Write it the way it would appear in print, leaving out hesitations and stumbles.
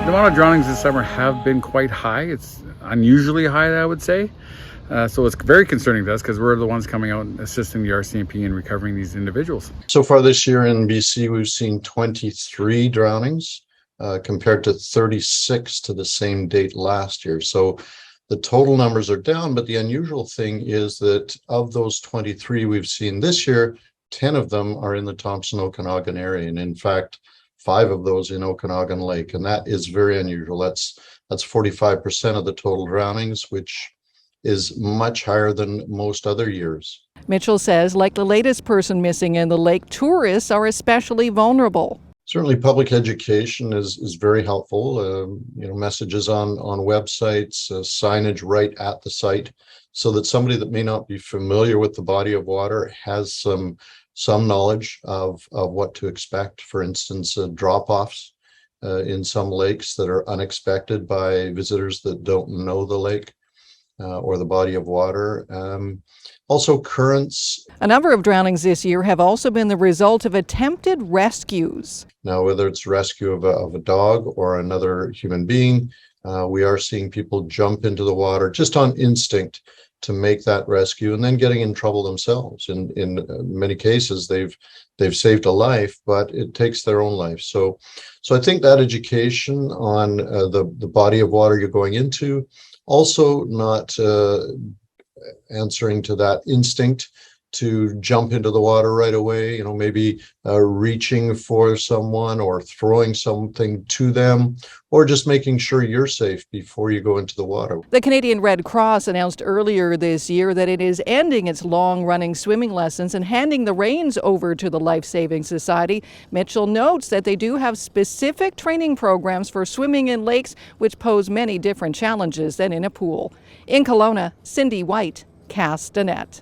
The amount of drownings this summer have been quite high. It's unusually high, I would say. So it's very concerning to us because we're the ones coming out and assisting the RCMP in recovering these individuals. So far this year in BC, we've seen 23 drownings compared to 36 to the same date last year. So the total numbers are down, but the unusual thing is that of those 23 we've seen this year, 10 of them are in the Thompson Okanagan area. And in fact, 5 of those in Okanagan Lake. And that is very unusual. That's 45% of the total drownings, which is much higher than most other years. Mitchell says, like the latest person missing in the lake, tourists are especially vulnerable. Certainly public education is very helpful. Messages on websites, signage right at the site, so that somebody that may not be familiar with the body of water has some knowledge of what to expect. For instance, drop-offs in some lakes that are unexpected by visitors that don't know the lake or the body of water. Also currents. A number of drownings this year have also been the result of attempted rescues. Now, whether it's rescue of a dog or another human being, we are seeing people jump into the water just on instinct to make that rescue and then getting in trouble themselves. In many cases, they've saved a life, but it takes their own life. So I think that education on the body of water you're going into, also not answering to that instinct to jump into the water right away, maybe reaching for someone or throwing something to them, or just making sure you're safe before you go into the water. The Canadian Red Cross announced earlier this year that it is ending its long-running swimming lessons and handing the reins over to the Lifesaving Society. Mitchell notes that they do have specific training programs for swimming in lakes, which pose many different challenges than in a pool. In Kelowna, Cindy White, Castanet.